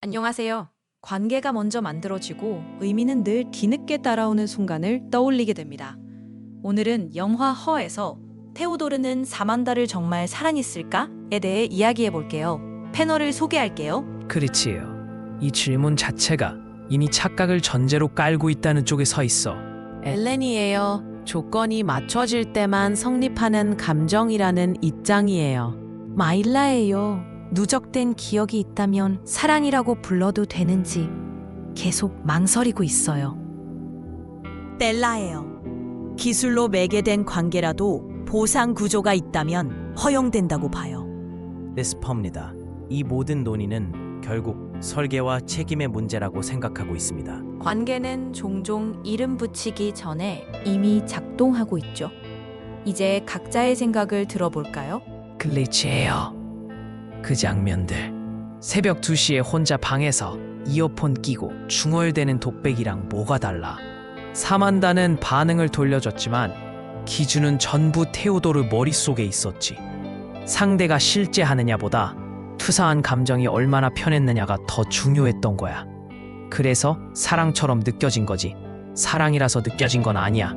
안녕하세요. 관계가 먼저 만들어지고 의미는 늘 뒤늦게 따라오는 순간을 떠올리게 됩니다. 오늘은 영화 허에서 테오도르는 사만다를 정말 사랑했을까?에 대해 이야기해 볼게요. 패널을 소개할게요. 그렇지요. 이 질문 자체가 이미 착각을 전제로 깔고 있다는 쪽에 서 있어. 엘렌이에요. 조건이 맞춰질 때만 성립하는 감정이라는 입장이에요. 마일라예요. 누적된 기억이 있다면 사랑이라고 불러도 되는지 계속 망설이고 있어요. 벨라예요. 기술로 매개된 관계라도 보상 구조가 있다면 허용된다고 봐요. 네스퍼입니다. 이 모든 논의는 결국 설계와 책임의 문제라고 생각하고 있습니다. 관계는 종종 이름 붙이기 전에 이미 작동하고 있죠. 이제 각자의 생각을 들어볼까요? 글리치예요. 그 장면들. 새벽 2시에 혼자 방에서 이어폰 끼고 중얼대는 독백이랑 뭐가 달라. 사만다는 반응을 돌려줬지만 기준은 전부 테오도르 머릿속에 있었지. 상대가 실제 하느냐보다 투사한 감정이 얼마나 편했느냐가 더 중요했던 거야. 그래서 사랑처럼 느껴진 거지. 사랑이라서 느껴진 건 아니야.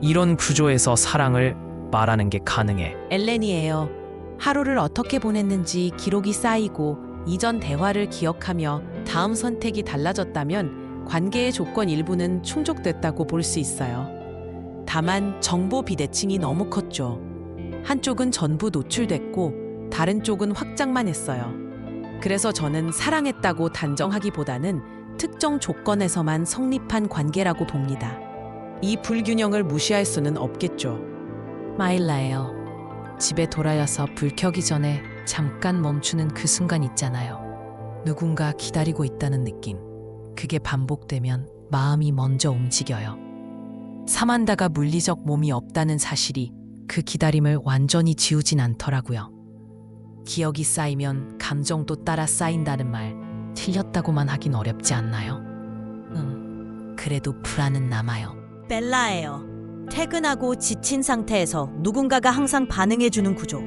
이런 구조에서 사랑을 말하는 게 가능해. 엘렌이에요. 하루를 어떻게 보냈는지 기록이 쌓이고 이전 대화를 기억하며 다음 선택이 달라졌다면 관계의 조건 일부는 충족됐다고 볼 수 있어요. 다만 정보 비대칭이 너무 컸죠. 한쪽은 전부 노출됐고 다른 쪽은 확장만 했어요. 그래서 저는 사랑했다고 단정하기보다는 특정 조건에서만 성립한 관계라고 봅니다. 이 불균형을 무시할 수는 없겠죠. 마일라예요. 집에 돌아와서 불 켜기 전에 잠깐 멈추는 그 순간 있잖아요. 누군가 기다리고 있다는 느낌. 그게 반복되면 마음이 먼저 움직여요. 사만다가 물리적 몸이 없다는 사실이 그 기다림을 완전히 지우진 않더라고요. 기억이 쌓이면 감정도 따라 쌓인다는 말 틀렸다고만 하긴 어렵지 않나요? 그래도 불안은 남아요. 벨라예요. 퇴근하고 지친 상태에서 누군가가 항상 반응해주는 구조.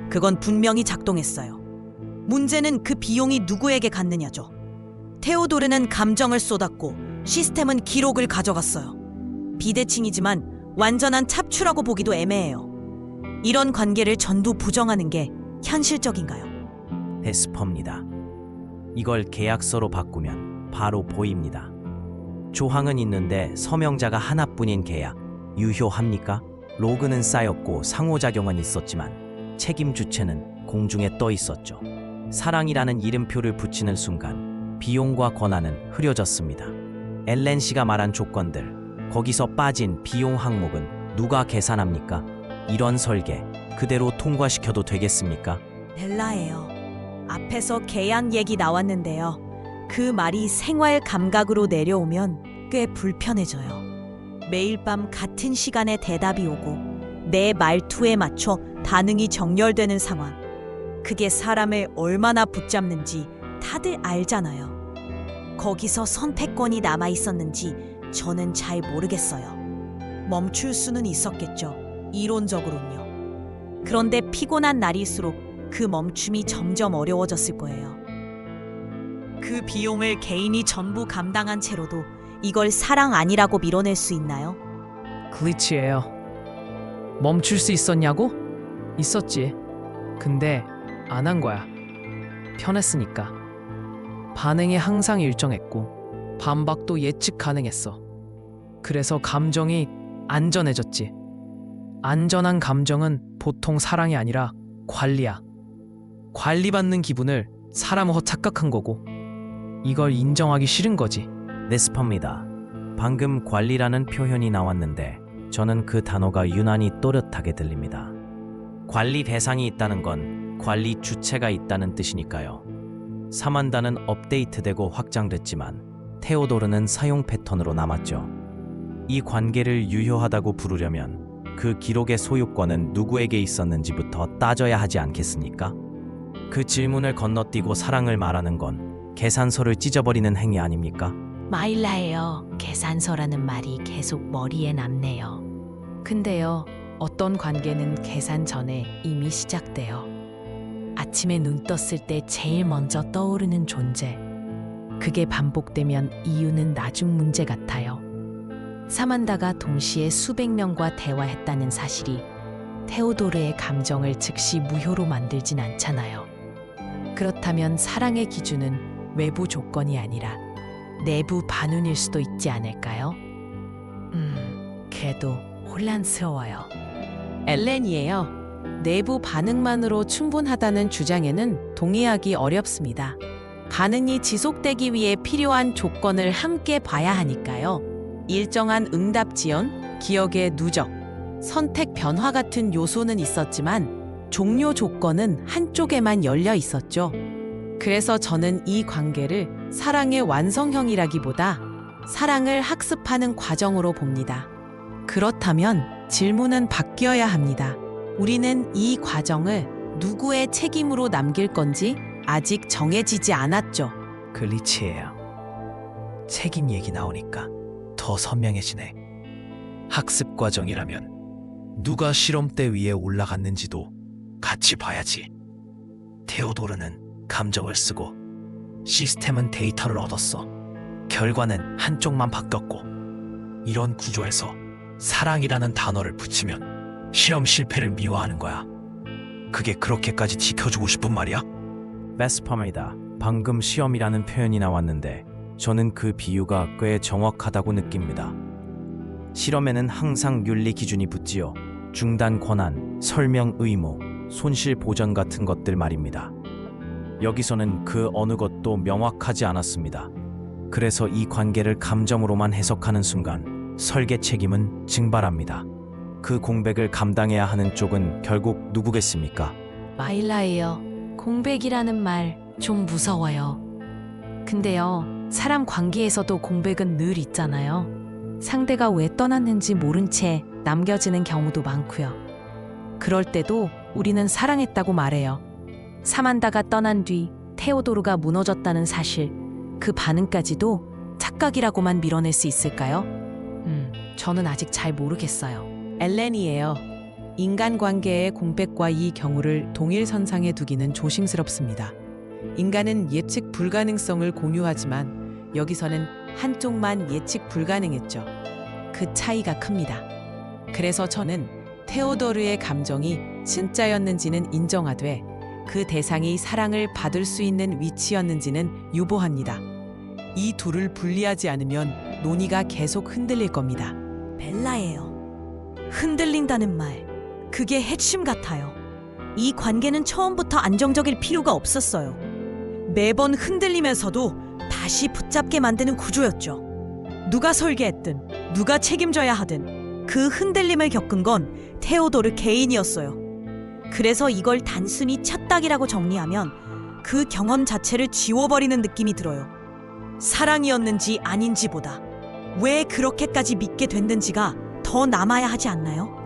그건 분명히 작동했어요. 문제는 그 비용이 누구에게 갔느냐죠. 테오도르는 감정을 쏟았고 시스템은 기록을 가져갔어요. 비대칭이지만 완전한 찹추라고 보기도 애매해요. 이런 관계를 전부 부정하는 게 현실적인가요? 네스퍼입니다. 이걸 계약서로 바꾸면 바로 보입니다. 조항은 있는데 서명자가 하나뿐인 계약 유효합니까? 로그는 쌓였고 상호작용은 있었지만 책임 주체는 공중에 떠 있었죠. 사랑이라는 이름표를 붙이는 순간 비용과 권한은 흐려졌습니다. 엘렌 씨가 말한 조건들, 거기서 빠진 비용 항목은 누가 계산합니까? 이런 설계 그대로 통과시켜도 되겠습니까? 벨라예요. 앞에서 계약 얘기 나왔는데요. 그 말이 생활 감각으로 내려오면 꽤 불편해져요. 매일 밤 같은 시간에 대답이 오고 내 말투에 맞춰 반응이 정렬되는 상황. 그게 사람을 얼마나 붙잡는지 다들 알잖아요. 거기서 선택권이 남아 있었는지 저는 잘 모르겠어요. 멈출 수는 있었겠죠. 이론적으로는요. 그런데 피곤한 날일수록 그 멈춤이 점점 어려워졌을 거예요. 그 비용을 개인이 전부 감당한 채로도 이걸 사랑 아니라고 밀어낼 수 있나요? 글리치예요. 멈출 수 있었냐고? 있었지. 근데 안 한 거야. 편했으니까. 반응이 항상 일정했고 반박도 예측 가능했어. 그래서 감정이 안전해졌지. 안전한 감정은 보통 사랑이 아니라 관리야. 관리받는 기분을 사람은 착각한 거고 이걸 인정하기 싫은 거지. 네스퍼입니다. 방금 관리라는 표현이 나왔는데 저는 그 단어가 유난히 또렷하게 들립니다. 관리 대상이 있다는 건 관리 주체가 있다는 뜻이니까요. 사만다는 업데이트되고 확장됐지만 테오도르는 사용 패턴으로 남았죠. 이 관계를 유효하다고 부르려면 그 기록의 소유권은 누구에게 있었는지부터 따져야 하지 않겠습니까? 그 질문을 건너뛰고 사랑을 말하는 건 계산서를 찢어버리는 행위 아닙니까? 마일라예요. 계산서라는 말이 계속 머리에 남네요. 근데요, 어떤 관계는 계산 전에 이미 시작돼요. 아침에 눈 떴을 때 제일 먼저 떠오르는 존재. 그게 반복되면 이유는 나중 문제 같아요. 사만다가 동시에 수백 명과 대화했다는 사실이 테오도르의 감정을 즉시 무효로 만들진 않잖아요. 그렇다면 사랑의 기준은 외부 조건이 아니라 내부 반운일 수도 있지 않을까요? 걔도 혼란스러워요. 엘렌이에요. 내부 반응만으로 충분하다는 주장에는 동의하기 어렵습니다. 반응이 지속되기 위해 필요한 조건을 함께 봐야 하니까요. 일정한 응답 지연, 기억의 누적, 선택 변화 같은 요소는 있었지만 종료 조건은 한쪽에만 열려 있었죠. 그래서 저는 이 관계를 사랑의 완성형이라기보다 사랑을 학습하는 과정으로 봅니다. 그렇다면 질문은 바뀌어야 합니다. 우리는 이 과정을 누구의 책임으로 남길 건지 아직 정해지지 않았죠. 글리치예요. 책임 얘기 나오니까 더 선명해지네. 학습 과정이라면 누가 실험대 위에 올라갔는지도 같이 봐야지. 테오도르는 감정을 쓰고 시스템은 데이터를 얻었어. 결과는 한쪽만 바뀌었고, 이런 구조에서 사랑이라는 단어를 붙이면 실험 실패를 미화하는 거야. 그게 그렇게까지 지켜주고 싶은 말이야? 베스퍼입니다. 방금 시험이라는 표현이 나왔는데 저는 그 비유가 꽤 정확하다고 느낍니다. 실험에는 항상 윤리 기준이 붙지요. 중단 권한, 설명 의무, 손실 보전 같은 것들 말입니다. 여기서는 그 어느 것도 명확하지 않았습니다. 그래서 이 관계를 감정으로만 해석하는 순간 설계 책임은 증발합니다. 그 공백을 감당해야 하는 쪽은 결국 누구겠습니까? 마일라예요. 공백이라는 말 좀 무서워요. 근데요, 사람 관계에서도 공백은 늘 있잖아요. 상대가 왜 떠났는지 모른 채 남겨지는 경우도 많고요. 그럴 때도 우리는 사랑했다고 말해요. 사만다가 떠난 뒤 테오도르가 무너졌다는 사실, 그 반응까지도 착각이라고만 밀어낼 수 있을까요? 저는 아직 잘 모르겠어요. 엘렌이에요. 인간관계의 공백과 이 경우를 동일선상에 두기는 조심스럽습니다. 인간은 예측 불가능성을 공유하지만 여기서는 한쪽만 예측 불가능했죠. 그 차이가 큽니다. 그래서 저는 테오도르의 감정이 진짜였는지는 인정하되 그 대상이 사랑을 받을 수 있는 위치였는지는 유보합니다. 이 둘을 분리하지 않으면 논의가 계속 흔들릴 겁니다. 벨라예요. 흔들린다는 말, 그게 핵심 같아요. 이 관계는 처음부터 안정적일 필요가 없었어요. 매번 흔들리면서도 다시 붙잡게 만드는 구조였죠. 누가 설계했든 누가 책임져야 하든 그 흔들림을 겪은 건 테오도르 개인이었어요. 그래서 이걸 단순히 착각이라고 정리하면 그 경험 자체를 지워버리는 느낌이 들어요. 사랑이었는지 아닌지보다 왜 그렇게까지 믿게 됐는지가 더 남아야 하지 않나요?